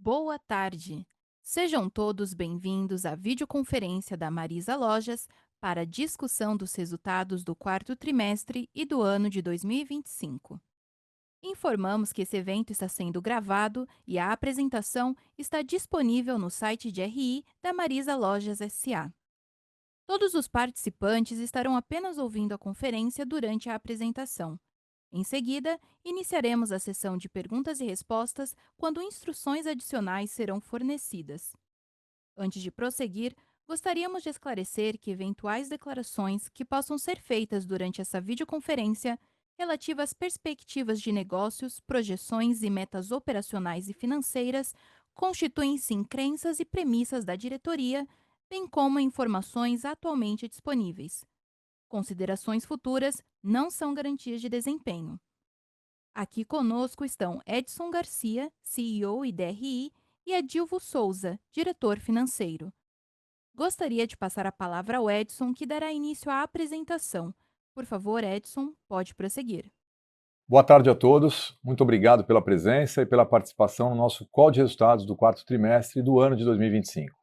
Boa tarde! Sejam todos bem-vindos à videoconferência da Marisa Lojas para a discussão dos resultados do quarto trimestre e do ano de 2025. Informamos que esse evento está sendo gravado e a apresentação está disponível no site de RI da Marisa Lojas SA. Todos os participantes estarão apenas ouvindo a conferência durante a apresentação. Em seguida, iniciaremos a sessão de perguntas e respostas quando instruções adicionais serão fornecidas. Antes de prosseguir, gostaríamos de esclarecer que eventuais declarações que possam ser feitas durante essa videoconferência relativas às perspectivas de negócios, projeções e metas operacionais e financeiras constituem-se em crenças e premissas da diretoria, bem como informações atualmente disponíveis. Considerações futuras não são garantias de desempenho. Aqui conosco estão Edson Garcia, CEO e DRI, e Adilvo Souza, diretor financeiro. Gostaria de passar a palavra ao Edson, que dará início à apresentação. Por favor, Edson, pode prosseguir. Boa tarde a todos, muito obrigado pela presença e pela participação no nosso call de resultados do quarto trimestre do ano de 2025.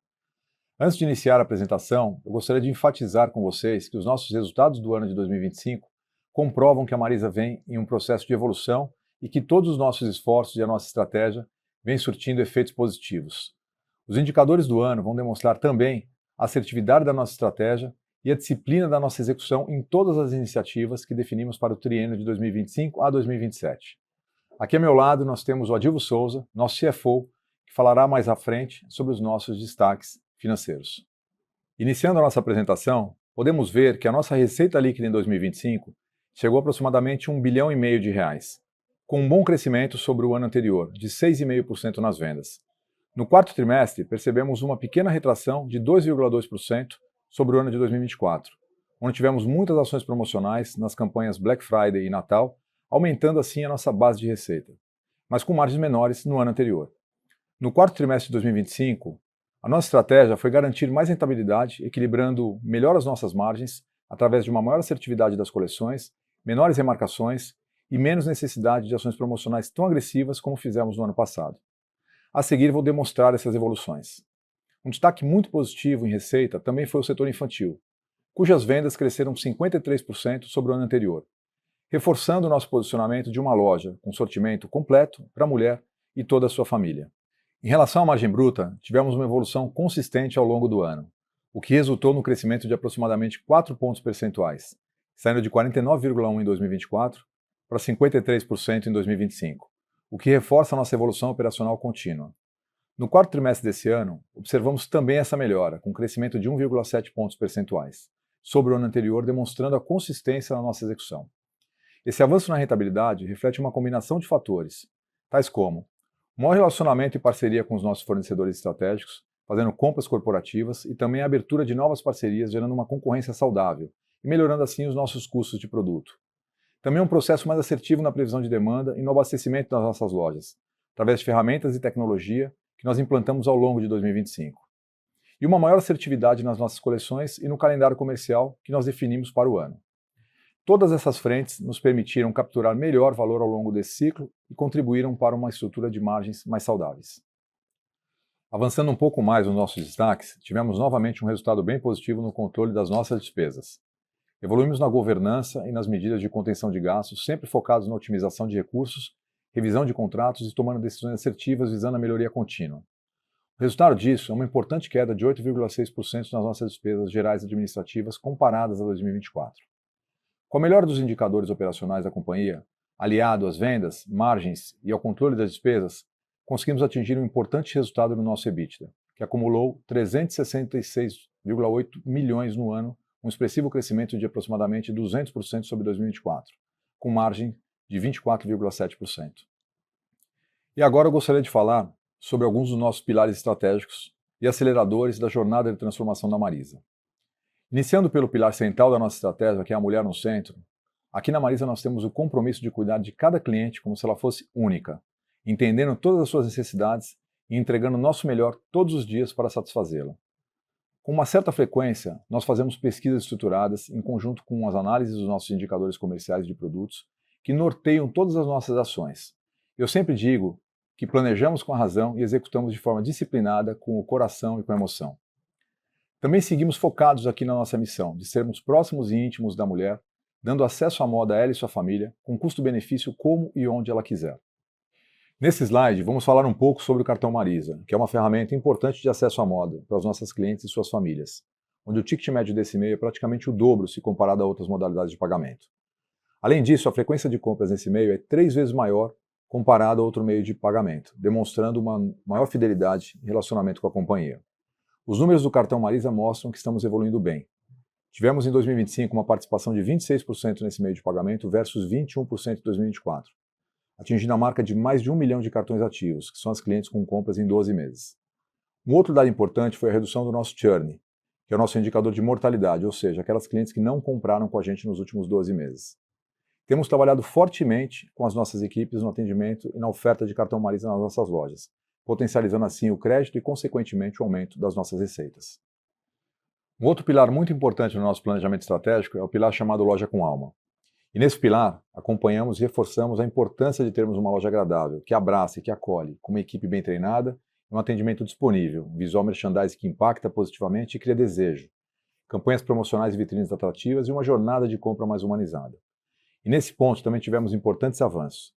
Antes de iniciar a apresentação, eu gostaria de enfatizar com vocês que os nossos resultados do ano de 2025 comprovam que a Marisa vem em um processo de evolução e que todos os nossos esforços e a nossa estratégia vêm surtindo efeitos positivos. Os indicadores do ano vão demonstrar também a assertividade da nossa estratégia e a disciplina da nossa execução em todas as iniciativas que definimos para o triênio de 2025 a 2027. Aqui ao meu lado nós temos o Adilvo Souza, nosso CFO, que falará mais à frente sobre os nossos destaques financeiros. Iniciando a nossa apresentação, podemos ver que a nossa receita líquida em 2025 chegou a aproximadamente R$ 1,5 bilhão, com um bom crescimento sobre o ano anterior, de 6,5% nas vendas. No quarto trimestre, percebemos uma pequena retração de 2,2% sobre o ano de 2024, onde tivemos muitas ações promocionais nas campanhas Black Friday e Natal, aumentando assim a nossa base de receita, mas com margens menores no ano anterior. No quarto trimestre de 2025, a nossa estratégia foi garantir mais rentabilidade, equilibrando melhor as nossas margens através de uma maior assertividade das coleções, menores remarcações e menos necessidade de ações promocionais tão agressivas como fizemos no ano passado. A seguir, vou demonstrar essas evoluções. Um destaque muito positivo em receita também foi o setor infantil, cujas vendas cresceram 53% sobre o ano anterior, reforçando o nosso posicionamento de uma loja com sortimento completo para a mulher e toda a sua família. Em relação à margem bruta, tivemos uma evolução consistente ao longo do ano, o que resultou no crescimento de aproximadamente 4 pontos percentuais, saindo de 49,1% em 2024 para 53% em 2025, o que reforça a nossa evolução operacional contínua. No quarto trimestre desse ano, observamos também essa melhora, com crescimento de 1,7 pontos percentuais, sobre o ano anterior, demonstrando a consistência na nossa execução. Esse avanço na rentabilidade reflete uma combinação de fatores, tais como um maior relacionamento e parceria com os nossos fornecedores estratégicos, fazendo compras corporativas e também a abertura de novas parcerias, gerando uma concorrência saudável e melhorando assim os nossos custos de produto. Também um processo mais assertivo na previsão de demanda e no abastecimento das nossas lojas, através de ferramentas e tecnologia que nós implantamos ao longo de 2025. E uma maior assertividade nas nossas coleções e no calendário comercial que nós definimos para o ano. Todas essas frentes nos permitiram capturar melhor valor ao longo desse ciclo e contribuíram para uma estrutura de margens mais saudáveis. Avançando um pouco mais nos nossos destaques, tivemos novamente um resultado bem positivo no controle das nossas despesas. Evoluímos na governança e nas medidas de contenção de gastos, sempre focados na otimização de recursos, revisão de contratos e tomando decisões assertivas visando a melhoria contínua. O resultado disso é uma importante queda de 8,6% nas nossas despesas gerais administrativas comparadas a 2024. Com a melhora dos indicadores operacionais da companhia, aliado às vendas, margens e ao controle das despesas, conseguimos atingir um importante resultado no nosso EBITDA, que acumulou 366,8 milhões no ano, um expressivo crescimento de aproximadamente 200% sobre 2024, com margem de 24,7%. E agora eu gostaria de falar sobre alguns dos nossos pilares estratégicos e aceleradores da jornada de transformação da Marisa. Iniciando pelo pilar central da nossa estratégia, que é a mulher no centro, aqui na Marisa nós temos o compromisso de cuidar de cada cliente como se ela fosse única, entendendo todas as suas necessidades e entregando o nosso melhor todos os dias para satisfazê-la. Com uma certa frequência, nós fazemos pesquisas estruturadas em conjunto com as análises dos nossos indicadores comerciais de produtos que norteiam todas as nossas ações. Eu sempre digo que planejamos com a razão e executamos de forma disciplinada, com o coração e com a emoção. Também seguimos focados aqui na nossa missão, de sermos próximos e íntimos da mulher, dando acesso à moda a ela e sua família, com custo-benefício como e onde ela quiser. Nesse slide, vamos falar um pouco sobre o cartão Marisa, que é uma ferramenta importante de acesso à moda para os nossos clientes e suas famílias, onde o ticket médio desse meio é praticamente o dobro se comparado a outras modalidades de pagamento. Além disso, a frequência de compras nesse meio é 3 vezes maior comparado a outro meio de pagamento, demonstrando uma maior fidelidade e relacionamento com a companhia. Os números do cartão Marisa mostram que estamos evoluindo bem. Tivemos em 2025 uma participação de 26% nesse meio de pagamento versus 21% em 2024, atingindo a marca de mais de 1 milhão de cartões ativos, que são as clientes com compras em 12 meses. Um outro dado importante foi a redução do nosso churn, que é o nosso indicador de mortalidade, ou seja, aquelas clientes que não compraram com a gente nos últimos 12 meses. Temos trabalhado fortemente com as nossas equipes no atendimento e na oferta de cartão Marisa nas nossas lojas, potencializando assim o crédito e, consequentemente, o aumento das nossas receitas. Um outro pilar muito importante no nosso planejamento estratégico é o pilar chamado Loja com Alma. E nesse pilar, acompanhamos e reforçamos a importância de termos uma loja agradável, que abraça e que acolhe, com uma equipe bem treinada e um atendimento disponível, um visual merchandising que impacta positivamente e cria desejo, campanhas promocionais e vitrines atrativas e uma jornada de compra mais humanizada. E nesse ponto também tivemos importantes avanços.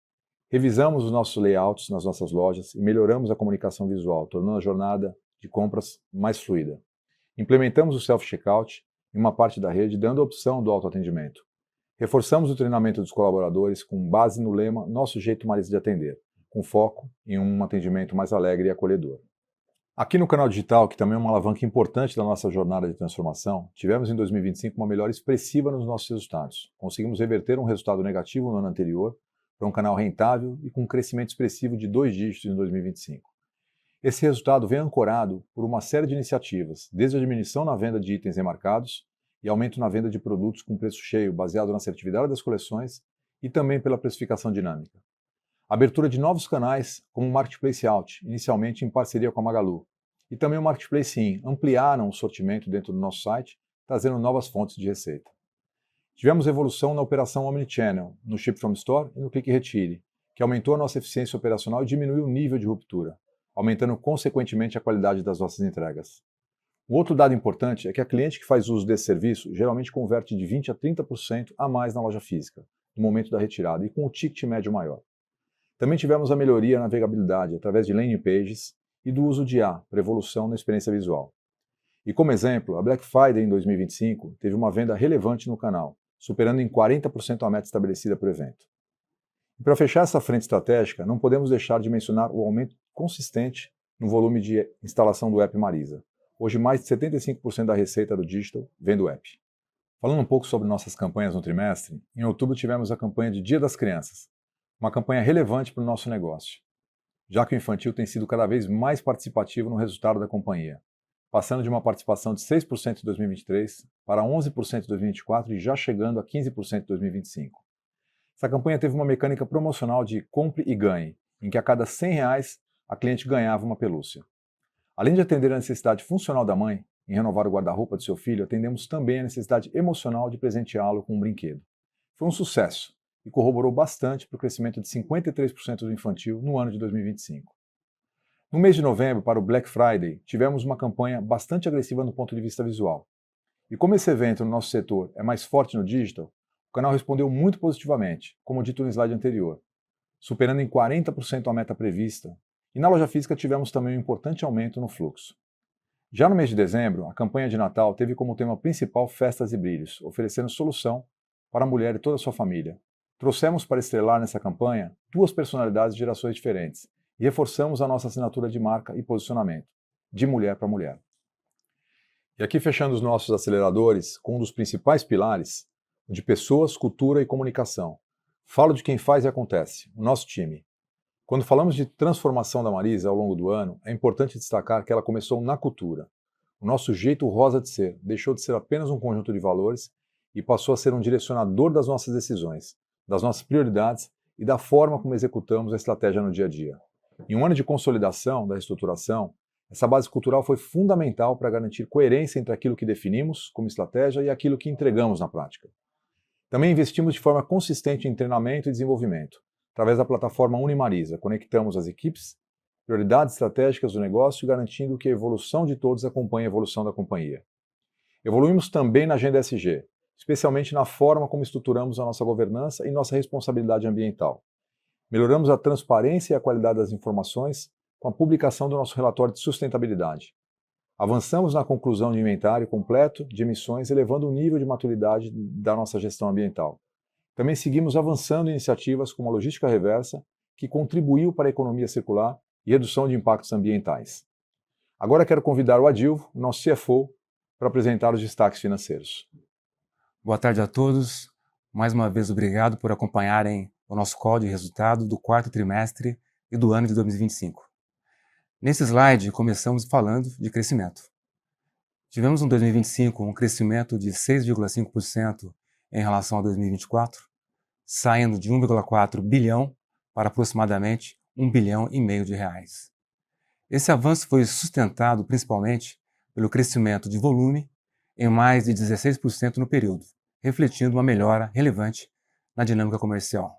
Revisamos os nossos layouts nas nossas lojas e melhoramos a comunicação visual, tornando a jornada de compras mais fluida. Implementamos o self-checkout em uma parte da rede, dando a opção do autoatendimento. Reforçamos o treinamento dos colaboradores com base no lema Nosso Jeito Marisa de Atender, com foco em um atendimento mais alegre e acolhedor. Aqui no canal digital, que também é uma alavanca importante da nossa jornada de transformação, tivemos em 2025 uma melhora expressiva nos nossos resultados. Conseguimos reverter um resultado negativo no ano anterior para um canal rentável e com um crescimento expressivo de 2 dígitos em 2025. Esse resultado vem ancorado por uma série de iniciativas, desde a diminuição na venda de itens remarcados e aumento na venda de produtos com preço cheio, baseado na assertividade das coleções e também pela precificação dinâmica. A abertura de novos canais, como o Marketplace Out, inicialmente em parceria com a Magalu, e também o Marketplace In, ampliaram o sortimento dentro do nosso site, trazendo novas fontes de receita. Tivemos evolução na operação Omnichannel, no Ship from Store e no Clique e Retire, que aumentou a nossa eficiência operacional e diminuiu o nível de ruptura, aumentando consequentemente a qualidade das nossas entregas. Um outro dado importante é que a cliente que faz uso desse serviço geralmente converte de 20% a 30% a mais na loja física, no momento da retirada, e com o ticket médio maior. Também tivemos a melhoria na navegabilidade através de landing pages e do uso de IA para evolução na experiência visual. E como exemplo, a Black Friday em 2025 teve uma venda relevante no canal, superando em 40% a meta estabelecida para o evento. E para fechar essa frente estratégica, não podemos deixar de mencionar o aumento consistente no volume de instalação do app Marisa. Hoje, mais de 75% da receita do digital vem do app. Falando um pouco sobre nossas campanhas no trimestre, em outubro tivemos a campanha de Dia das Crianças, uma campanha relevante para o nosso negócio, já que o infantil tem sido cada vez mais participativo no resultado da companhia, passando de uma participação de 6% em 2023 para 11% em 2024 e já chegando a 15% em 2025. Essa campanha teve uma mecânica promocional de compre e ganhe, em que a cada R$ 100 a cliente ganhava uma pelúcia. Além de atender a necessidade funcional da mãe, em renovar o guarda-roupa de seu filho, atendemos também a necessidade emocional de presenteá-lo com um brinquedo. Foi um sucesso e corroborou bastante para o crescimento de 53% do infantil no ano de 2025. No mês de novembro, para o Black Friday, tivemos uma campanha bastante agressiva no ponto de vista visual. E como esse evento no nosso setor é mais forte no digital, o canal respondeu muito positivamente, como dito no slide anterior, superando em 40% a meta prevista, e na loja física tivemos também um importante aumento no fluxo. Já no mês de dezembro, a campanha de Natal teve como tema principal festas e brilhos, oferecendo solução para a mulher e toda a sua família. Trouxemos para estrelar nessa campanha 2 personalidades de gerações diferentes e reforçamos a nossa assinatura de marca e posicionamento, de mulher para mulher. E aqui fechando os nossos aceleradores com um dos principais pilares, o de pessoas, cultura e comunicação. Falo de quem faz e acontece, o nosso time. Quando falamos de transformação da Marisa ao longo do ano, é importante destacar que ela começou na cultura. O nosso jeito rosa de ser deixou de ser apenas um conjunto de valores e passou a ser um direcionador das nossas decisões, das nossas prioridades e da forma como executamos a estratégia no dia a dia. Em um ano de consolidação da reestruturação, essa base cultural foi fundamental para garantir coerência entre aquilo que definimos como estratégia e aquilo que entregamos na prática. Também investimos de forma consistente em treinamento e desenvolvimento. Através da plataforma Unimarisa, conectamos as equipes prioridades estratégicas do negócio, garantindo que a evolução de todos acompanhe a evolução da companhia. Evoluímos também na agenda ESG, especialmente na forma como estruturamos a nossa governança e nossa responsabilidade ambiental. Melhoramos a transparência e a qualidade das informações com a publicação do nosso relatório de sustentabilidade. Avançamos na conclusão de inventário completo de emissões, elevando o nível de maturidade da nossa gestão ambiental. Também seguimos avançando em iniciativas como a logística reversa, que contribuiu para a economia circular e redução de impactos ambientais. Agora quero convidar o Adilvo, nosso CFO, para apresentar os destaques financeiros. Boa tarde a todos. Mais uma vez, obrigado por acompanharem o nosso call de resultado do quarto trimestre e do ano de 2025. Nesse slide, começamos falando de crescimento. Tivemos em 2025 um crescimento de 6,5% em relação a 2024, saindo de 1,4 bilhão para aproximadamente 1,5 bilhão de reais. Esse avanço foi sustentado principalmente pelo crescimento de volume em mais de 16% no período, refletindo uma melhora relevante na dinâmica comercial.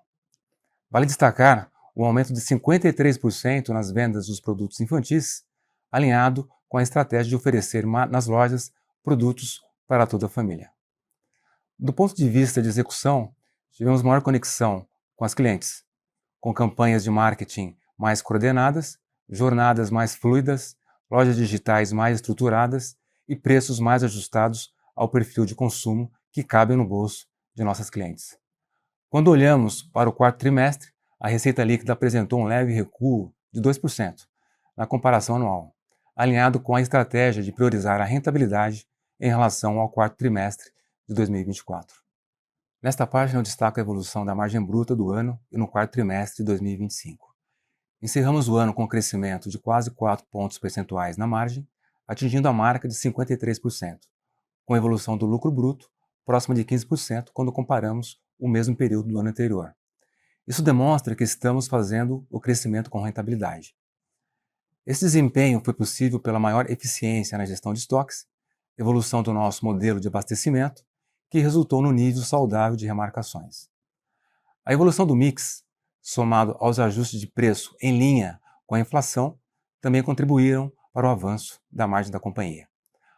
Vale destacar o aumento de 53% nas vendas dos produtos infantis, alinhado com a estratégia de oferecer nas lojas produtos para toda a família. Do ponto de vista de execução, tivemos maior conexão com as clientes, com campanhas de marketing mais coordenadas, jornadas mais fluidas, lojas digitais mais estruturadas e preços mais ajustados ao perfil de consumo que cabem no bolso de nossas clientes. Quando olhamos para o quarto trimestre, a receita líquida apresentou um leve recuo de 2% na comparação anual, alinhado com a estratégia de priorizar a rentabilidade em relação ao quarto trimestre de 2024. Nesta página eu destaco a evolução da margem bruta do ano e no quarto trimestre de 2025. Encerramos o ano com um crescimento de quase 4 pontos percentuais na margem, atingindo a marca de 53%, com a evolução do lucro bruto próxima de 15% quando comparamos o mesmo período do ano anterior. Isso demonstra que estamos fazendo o crescimento com rentabilidade. Esse desempenho foi possível pela maior eficiência na gestão de estoques, evolução do nosso modelo de abastecimento, que resultou no nível saudável de remarcações. A evolução do mix, somado aos ajustes de preço em linha com a inflação, também contribuíram para o avanço da margem da companhia.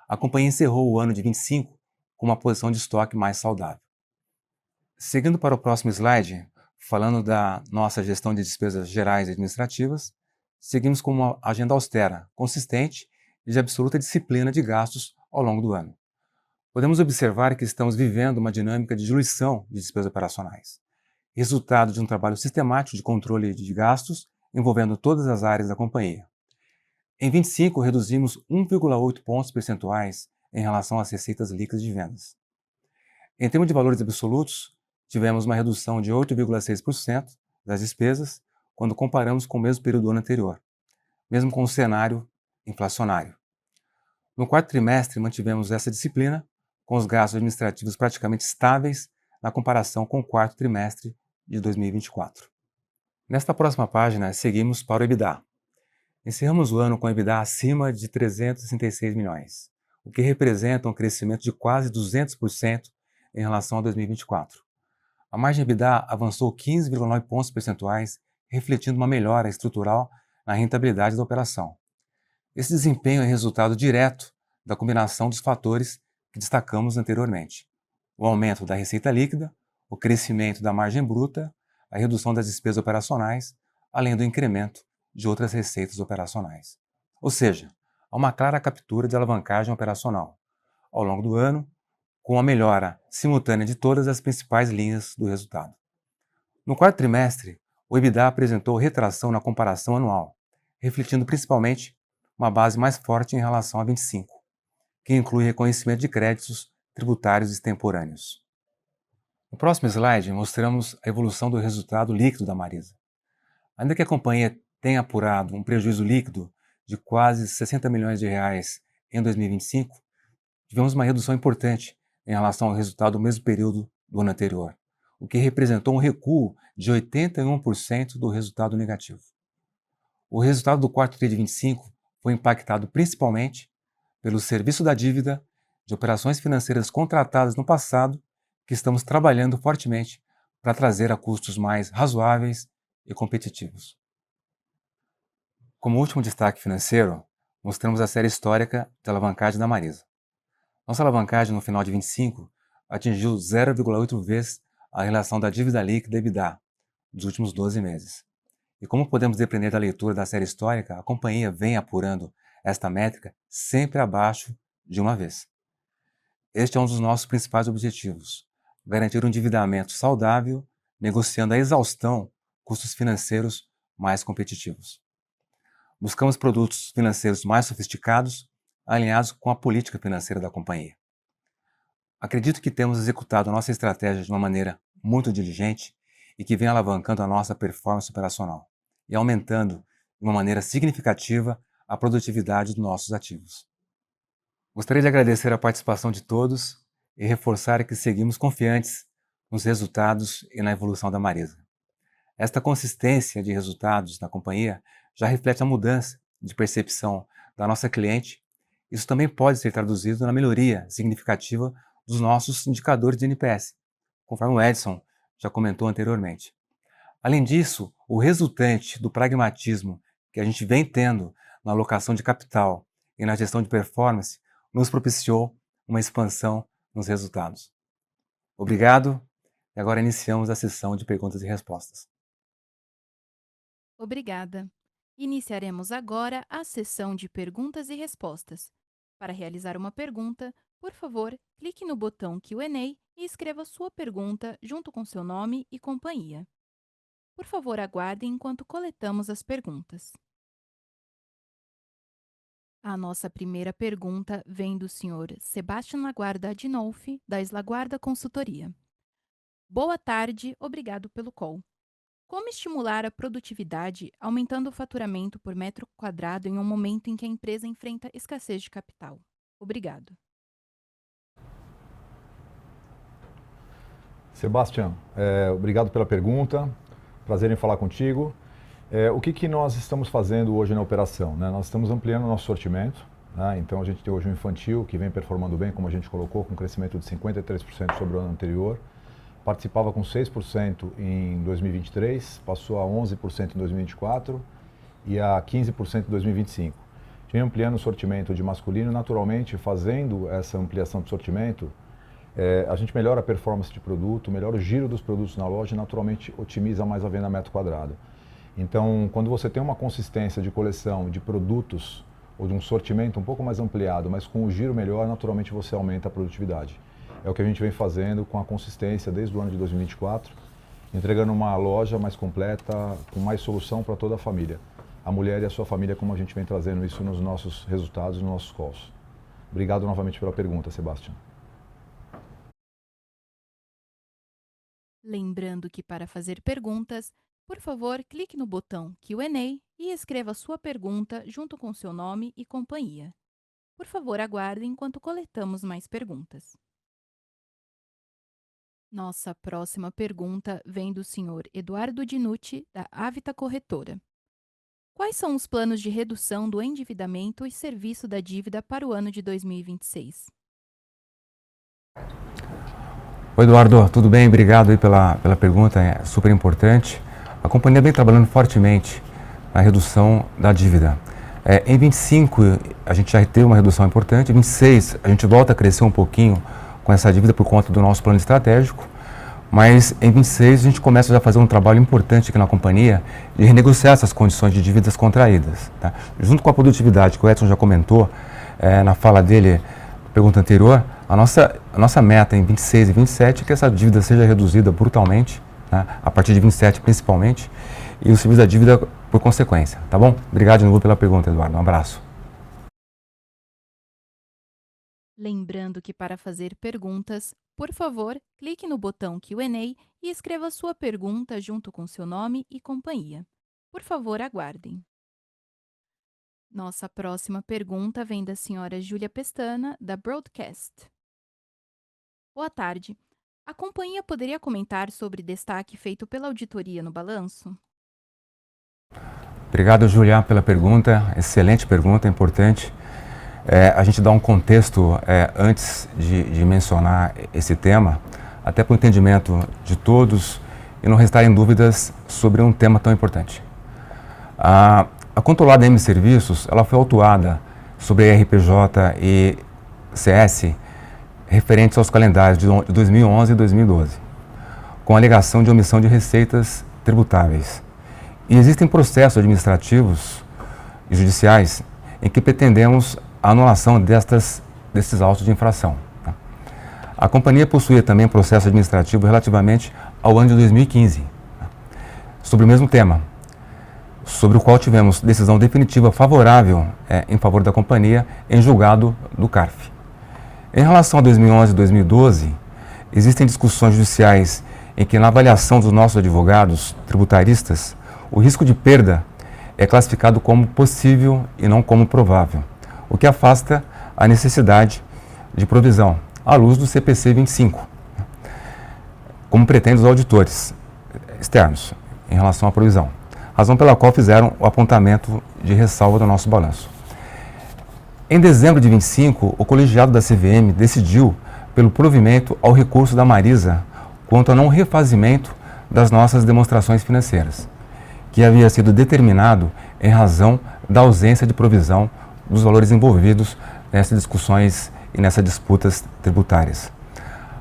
A companhia encerrou o ano de 25 com uma posição de estoque mais saudável. Seguindo para o próximo slide, falando da nossa gestão de despesas gerais e administrativas, seguimos com uma agenda austera, consistente e de absoluta disciplina de gastos ao longo do ano. Podemos observar que estamos vivendo uma dinâmica de diluição de despesas operacionais, resultado de um trabalho sistemático de controle de gastos envolvendo todas as áreas da companhia. Em 25, reduzimos 1,8 pontos percentuais em relação às receitas líquidas de vendas. Em termos de valores absolutos, tivemos uma redução de 8,6% das despesas quando comparamos com o mesmo período do ano anterior, mesmo com o cenário inflacionário. No quarto trimestre, mantivemos essa disciplina, com os gastos administrativos praticamente estáveis na comparação com o quarto trimestre de 2024. Nesta próxima página, seguimos para o EBITDA. Encerramos o ano com o EBITDA acima de 366 milhões, o que representa um crescimento de quase 200% em relação a 2024. A margem EBITDA avançou 15,9 pontos percentuais, refletindo uma melhora estrutural na rentabilidade da operação. Esse desempenho é resultado direto da combinação dos fatores que destacamos anteriormente: o aumento da receita líquida, o crescimento da margem bruta, a redução das despesas operacionais, além do incremento de outras receitas operacionais. Ou seja, há uma clara captura de alavancagem operacional ao longo do ano, com a melhora simultânea de todas as principais linhas do resultado. No quarto trimestre, o EBITDA apresentou retração na comparação anual, refletindo principalmente uma base mais forte em relação a 25, que inclui reconhecimento de créditos tributários extemporâneos. No próximo slide, mostramos a evolução do resultado líquido da Marisa. Ainda que a companhia tenha apurado um prejuízo líquido de quase 60 milhões de reais em 2025, tivemos uma redução importante em relação ao resultado do mesmo período do ano anterior, o que representou um recuo de 81% do resultado negativo. O resultado do quarto TRI de 25 foi impactado principalmente pelo serviço da dívida de operações financeiras contratadas no passado, que estamos trabalhando fortemente para trazer a custos mais razoáveis e competitivos. Como último destaque financeiro, mostramos a série histórica de alavancagem da Marisa. Nossa alavancagem no final de 25 atingiu 0,8 vezes a relação da dívida líquida EBITDA dos últimos 12 meses. E como podemos depender da leitura da série histórica, a companhia vem apurando esta métrica sempre abaixo de uma vez. Este é um dos nossos principais objetivos: garantir um endividamento saudável, negociando a exaustão custos financeiros mais competitivos. Buscamos produtos financeiros mais sofisticados, alinhados com a política financeira da companhia. Acredito que temos executado a nossa estratégia de uma maneira muito diligente e que vem alavancando a nossa performance operacional e aumentando de uma maneira significativa a produtividade dos nossos ativos. Gostaria de agradecer a participação de todos e reforçar que seguimos confiantes nos resultados e na evolução da Marisa. Esta consistência de resultados na companhia já reflete a mudança de percepção da nossa cliente. Isso também pode ser traduzido na melhoria significativa dos nossos indicadores de NPS, conforme o Edson já comentou anteriormente. Além disso, o resultante do pragmatismo que a gente vem tendo na alocação de capital e na gestão de performance nos propiciou uma expansão nos resultados. Obrigado, e agora iniciamos a sessão de perguntas e respostas. Obrigada. Iniciaremos agora a sessão de perguntas e respostas. Para realizar uma pergunta, por favor, clique no botão Q&A e escreva sua pergunta junto com seu nome e companhia. Por favor, aguarde enquanto coletamos as perguntas. A nossa primeira pergunta vem do Sr. Sebastião Laguarda Adinolfi, da Slaguarda Consultoria. Boa tarde, obrigado pelo call. Como estimular a produtividade aumentando o faturamento por metro quadrado em um momento em que a empresa enfrenta escassez de capital? Obrigado. Sebastião, obrigado pela pergunta. Prazer em falar contigo. O que nós estamos fazendo hoje na operação, né? Nós estamos ampliando o nosso sortimento, né? Então a gente tem hoje um infantil que vem performando bem, como a gente colocou, com um crescimento de 53% sobre o ano anterior. Participava com 6% em 2023, passou a 11% em 2024 e a 15% em 2025. Vem ampliando o sortimento de masculino, naturalmente, fazendo essa ampliação do sortimento, a gente melhora a performance de produto, melhora o giro dos produtos na loja e naturalmente otimiza mais a venda metro quadrado. Então, quando você tem uma consistência de coleção de produtos ou de um sortimento um pouco mais ampliado, mas com o giro melhor, naturalmente você aumenta a produtividade. É o que a gente vem fazendo com a consistência desde o ano de 2024, entregando uma loja mais completa, com mais solução para toda a família. A mulher e a sua família, como a gente vem trazendo isso nos nossos resultados, nos nossos calls. Obrigado novamente pela pergunta, Sebastião. Lembrando que para fazer perguntas, por favor, clique no botão Q&A e escreva sua pergunta junto com seu nome e companhia. Por favor, aguarde enquanto coletamos mais perguntas. Nossa próxima pergunta vem do Sr. Eduardo Dinucci, da Avita Corretora. Quais são os planos de redução do endividamento e serviço da dívida para o ano de 2026? Oi, Eduardo, tudo bem? Obrigado aí pela pergunta, é super importante. A companhia vem trabalhando fortemente na redução da dívida. Em 25, a gente já teve uma redução importante. Em 26, a gente volta a crescer um pouquinho com essa dívida por conta do nosso plano estratégico. Mas em 26, a gente começa já a fazer um trabalho importante aqui na companhia de renegociar essas condições de dívidas contraídas. Tá? Junto com a produtividade, que o Edson já comentou na fala dele, pergunta anterior, a nossa meta em 26 e 27 é que essa dívida seja reduzida brutalmente, né, a partir de 27 principalmente, e o serviço da dívida por consequência, tá bom? Obrigado de novo pela pergunta, Eduardo. Um abraço. Lembrando que para fazer perguntas, por favor, clique no botão Q&A e escreva sua pergunta junto com seu nome e companhia. Por favor, aguardem. Nossa próxima pergunta vem da senhora Júlia Pestana, da Broadcast. Boa tarde. A companhia poderia comentar sobre destaque feito pela auditoria no balanço? Obrigado, Júlia, pela pergunta. Excelente pergunta, importante. A gente dá um contexto antes de mencionar esse tema, até para o entendimento de todos e não restarem dúvidas sobre um tema tão importante. A controlada M Serviços, ela foi autuada sobre a RPJ e CS referentes aos calendários de 2011 e 2012, com alegação de omissão de receitas tributáveis. E existem processos administrativos e judiciais em que pretendemos a anulação desses autos de infração. A companhia possuía também processo administrativo relativamente ao ano de 2015, sobre o mesmo tema, sobre o qual tivemos decisão definitiva favorável em favor da companhia em julgado do CARF. Em relação a 2011 e 2012, existem discussões judiciais em que, na avaliação dos nossos advogados tributaristas, o risco de perda é classificado como possível e não como provável, o que afasta a necessidade de provisão, à luz do CPC 25, como pretendem os auditores externos em relação à provisão, razão pela qual fizeram o apontamento de ressalva do nosso balanço. Em dezembro de 25, o colegiado da CVM decidiu pelo provimento ao recurso da Marisa quanto ao não refazimento das nossas demonstrações financeiras, que havia sido determinado em razão da ausência de provisão dos valores envolvidos nessas discussões e nessas disputas tributárias.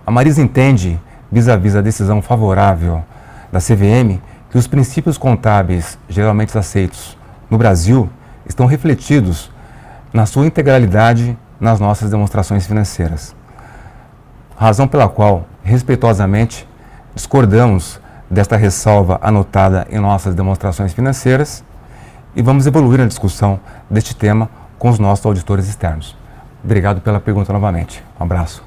A Marisa entende, vis-à-vis a decisão favorável da CVM, que os princípios contábeis geralmente aceitos no Brasil estão refletidos na sua integralidade nas nossas demonstrações financeiras. Razão pela qual, respeitosamente, discordamos desta ressalva anotada em nossas demonstrações financeiras e vamos evoluir na discussão deste tema com os nossos auditores externos. Obrigado pela pergunta novamente. Um abraço.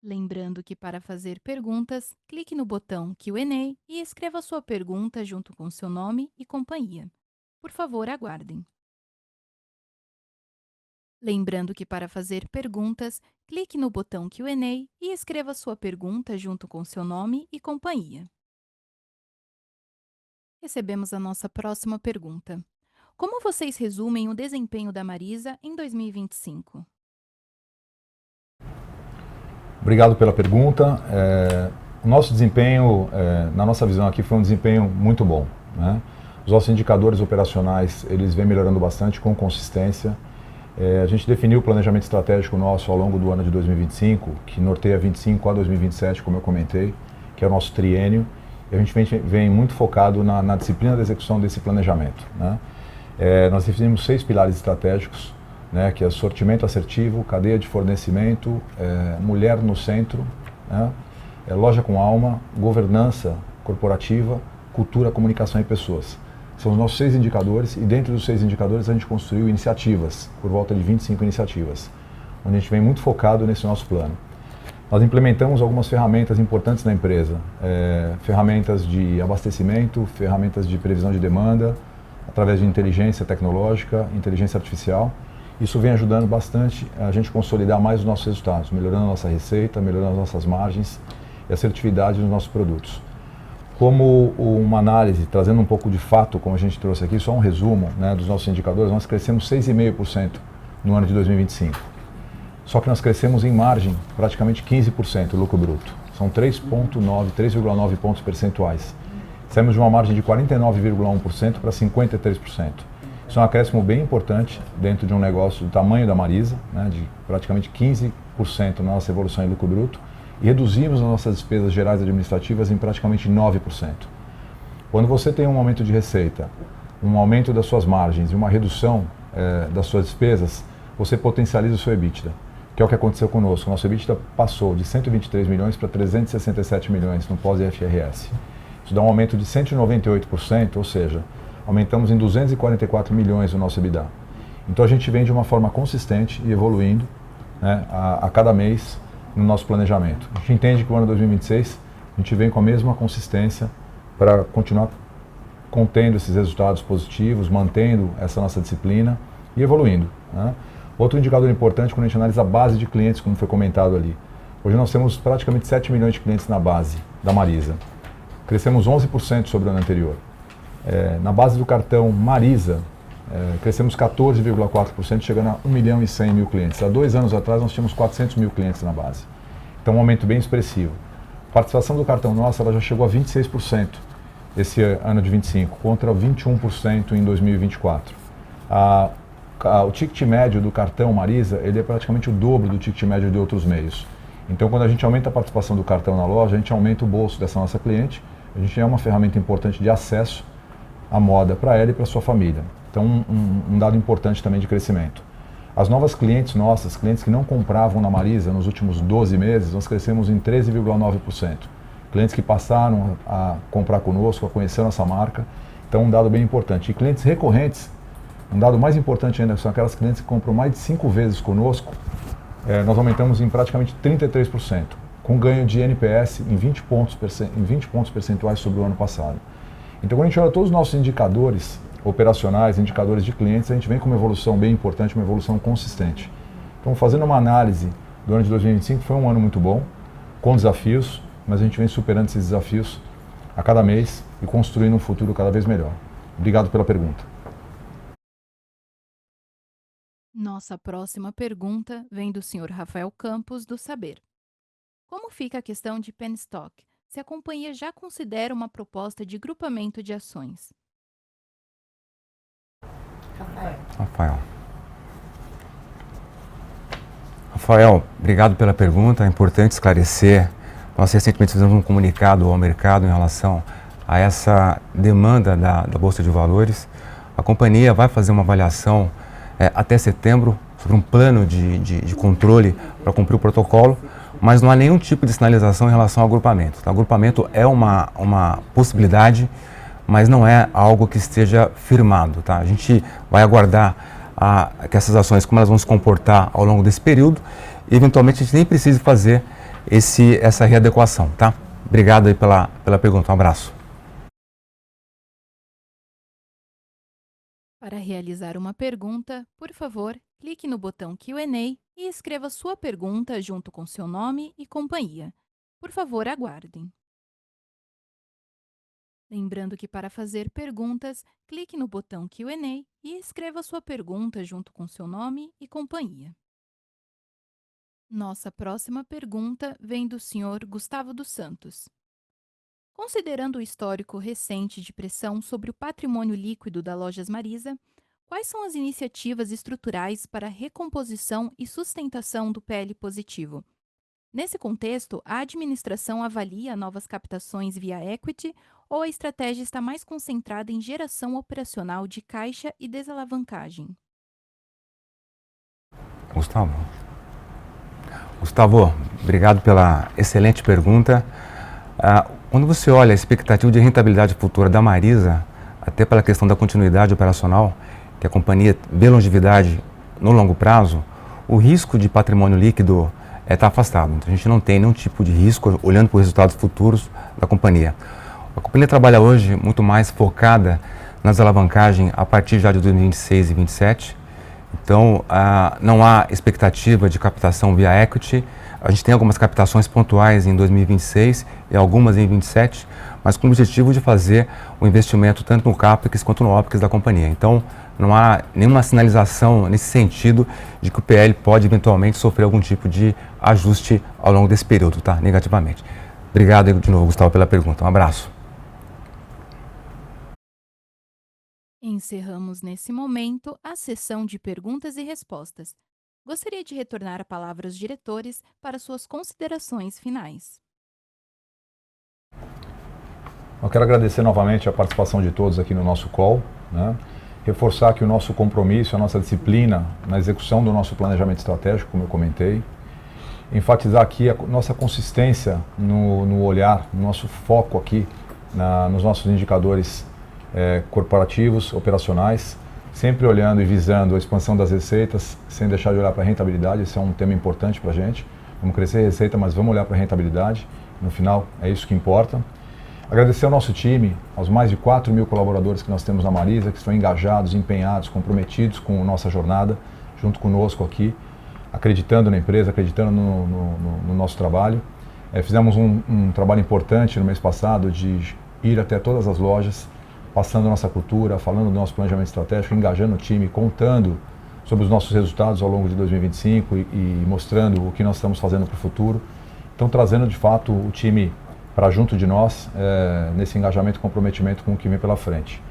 Lembrando que para fazer perguntas, clique no botão Q&A e escreva sua pergunta junto com seu nome e companhia. Por favor, aguardem. Lembrando que para fazer perguntas, clique no botão Q&A e escreva sua pergunta junto com seu nome e companhia. Recebemos a nossa próxima pergunta. Como vocês resumem o desempenho da Marisa em 2025? Obrigado pela pergunta. O nosso desempenho, na nossa visão aqui, foi um desempenho muito bom, né? Os nossos indicadores operacionais, eles vêm melhorando bastante com consistência. A gente definiu o planejamento estratégico nosso ao longo do ano de 2025, que norteia 25 a 2027, como eu comentei, que é o nosso triênio, e a gente vem muito focado na disciplina da execução desse planejamento, né? Nós definimos 6 pilares estratégicos, né, que é sortimento assertivo, cadeia de fornecimento, mulher no centro, né, loja com alma, governança corporativa, cultura, comunicação e pessoas. São os nossos 6 indicadores e dentro dos 6 indicadores a gente construiu iniciativas, por volta de 25 iniciativas, onde a gente vem muito focado nesse nosso plano. Nós implementamos algumas ferramentas importantes na empresa, ferramentas de abastecimento, ferramentas de previsão de demanda, através de inteligência tecnológica, inteligência artificial. Isso vem ajudando bastante a gente consolidar mais os nossos resultados, melhorando a nossa receita, melhorando as nossas margens e assertividade nos nossos produtos. Como uma análise, trazendo um pouco de fato, como a gente trouxe aqui, só um resumo, né, dos nossos indicadores, nós crescemos 6,5% no ano de 2025. Só que nós crescemos em margem praticamente 15%, lucro bruto. São 3,9 pontos percentuais. Saímos de uma margem de 49,1% para 53%. Isso é um acréscimo bem importante dentro de um negócio do tamanho da Marisa, né, de praticamente 15% na nossa evolução em lucro bruto, e reduzimos as nossas despesas gerais administrativas em praticamente 9%. Quando você tem um aumento de receita, um aumento das suas margens e uma redução das suas despesas, você potencializa o seu EBITDA, que é o que aconteceu conosco. O nosso EBITDA passou de 123 milhões para 367 milhões no pós-IFRS. Isso dá um aumento de 198%, ou seja, aumentamos em 244 milhões o nosso EBITDA. Então a gente vem de uma forma consistente e evoluindo, né, a cada mês no nosso planejamento. A gente entende que o ano 2026 a gente vem com a mesma consistência para continuar contendo esses resultados positivos, mantendo essa nossa disciplina e evoluindo, né? Outro indicador importante quando a gente analisa a base de clientes, como foi comentado ali. Hoje nós temos praticamente 7 milhões de clientes na base da Marisa. Crescemos 11% sobre o ano anterior. Na base do cartão Marisa, crescemos 14,4%, chegando a 1 milhão e 100 mil clientes. Há 2 anos atrás nós tínhamos 400 mil clientes na base. Então um aumento bem expressivo. A participação do cartão nosso ela já chegou a 26%. esse ano de 25, contra 21% em 2024. O ticket médio do cartão Marisa, ele é praticamente o dobro do ticket médio de outros meios. Então, quando a gente aumenta a participação do cartão na loja, a gente aumenta o bolso dessa nossa cliente, a gente é uma ferramenta importante de acesso à moda para ela e para sua família. Então, um dado importante também de crescimento. As novas clientes nossas, clientes que não compravam na Marisa nos últimos 12 meses, nós crescemos em 13,9%. Clientes que passaram a comprar conosco, a conhecer a nossa marca, então um dado bem importante. E clientes recorrentes, um dado mais importante ainda, são aquelas clientes que compram mais de 5 vezes conosco, nós aumentamos em praticamente 33%, com ganho de NPS em 20 pontos percentuais sobre o ano passado. Então, quando a gente olha todos os nossos indicadores operacionais, indicadores de clientes, a gente vem com uma evolução bem importante, uma evolução consistente. Então, fazendo uma análise do ano de 2025, foi um ano muito bom, com desafios, mas a gente vem superando esses desafios a cada mês e construindo um futuro cada vez melhor. Obrigado pela pergunta. Nossa próxima pergunta vem do Sr. Rafael Campos, do Saber. Como fica a questão de penstock, se a companhia já considera uma proposta de grupamento de ações? Rafael, obrigado pela pergunta. É importante esclarecer. Nós recentemente fizemos um comunicado ao mercado em relação a essa demanda da Bolsa de Valores. A companhia vai fazer uma avaliação até setembro sobre um plano de controle para cumprir o protocolo, mas não há nenhum tipo de sinalização em relação ao agrupamento. O agrupamento é uma possibilidade, mas não é algo que esteja firmado. Tá? A gente vai aguardar que essas ações, como elas vão se comportar ao longo desse período, e eventualmente a gente nem precisa fazer essa readequação. Tá? Obrigado aí pela pergunta, um abraço. Para realizar uma pergunta, por favor, clique no botão Q&A e escreva sua pergunta junto com seu nome e companhia. Por favor, aguardem. Lembrando que para fazer perguntas, clique no botão Q&A e escreva sua pergunta junto com seu nome e companhia. Nossa próxima pergunta vem do Sr. Gustavo dos Santos. Considerando o histórico recente de pressão sobre o patrimônio líquido da Lojas Marisa, quais são as iniciativas estruturais para a recomposição e sustentação do PL positivo? Nesse contexto, a administração avalia novas captações via equity ou a estratégia está mais concentrada em geração operacional de caixa e desalavancagem? Gustavo, obrigado pela excelente pergunta. Quando você olha a expectativa de rentabilidade futura da Marisa, até pela questão da continuidade operacional, que a companhia vê longevidade no longo prazo, o risco de patrimônio líquido está afastado. Então, a gente não tem nenhum tipo de risco olhando para os resultados futuros da companhia. A companhia trabalha hoje muito mais focada na desalavancagem a partir já de 2026 e 2027. Então, não há expectativa de captação via equity. A gente tem algumas captações pontuais em 2026 e algumas em 2027, mas com o objetivo de fazer o investimento tanto no CAPEX quanto no OPEX da companhia. Então, não há nenhuma sinalização nesse sentido de que o PL pode eventualmente sofrer algum tipo de ajuste ao longo desse período, tá? Negativamente. Obrigado de novo, Gustavo, pela pergunta. Um abraço. Encerramos nesse momento a sessão de perguntas e respostas. Gostaria de retornar a palavra aos diretores para suas considerações finais. Eu quero agradecer novamente a participação de todos aqui no nosso call, né? Reforçar que o nosso compromisso, a nossa disciplina na execução do nosso planejamento estratégico, como eu comentei, enfatizar aqui a nossa consistência no olhar, no nosso foco aqui nos nossos indicadores corporativos, operacionais, sempre olhando e visando a expansão das receitas, sem deixar de olhar para a rentabilidade. Esse é um tema importante para a gente. Vamos crescer a receita, mas vamos olhar para a rentabilidade. No final, é isso que importa. Agradecer ao nosso time, aos mais de 4.000 colaboradores que nós temos na Marisa, que estão engajados, empenhados, comprometidos com a nossa jornada, junto conosco aqui, acreditando na empresa, acreditando no nosso trabalho. Fizemos um trabalho importante no mês passado de ir até todas as lojas, passando a nossa cultura, falando do nosso planejamento estratégico, engajando o time, contando sobre os nossos resultados ao longo de 2025 e mostrando o que nós estamos fazendo para o futuro. Então, trazendo de fato o time para junto de nós nesse engajamento e comprometimento com o que vem pela frente.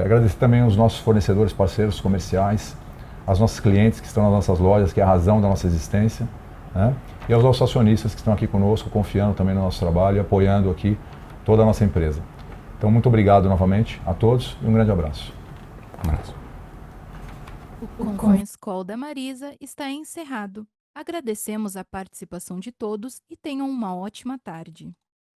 Agradecer também os nossos fornecedores, parceiros comerciais, aos nossos clientes que estão nas nossas lojas, que é a razão da nossa existência, né? E aos nossos acionistas que estão aqui conosco, confiando também no nosso trabalho e apoiando aqui toda a nossa empresa. Então, muito obrigado novamente a todos e um grande abraço. Um abraço. O Conference Call da Marisa está encerrado. Agradecemos a participação de todos e tenham uma ótima tarde.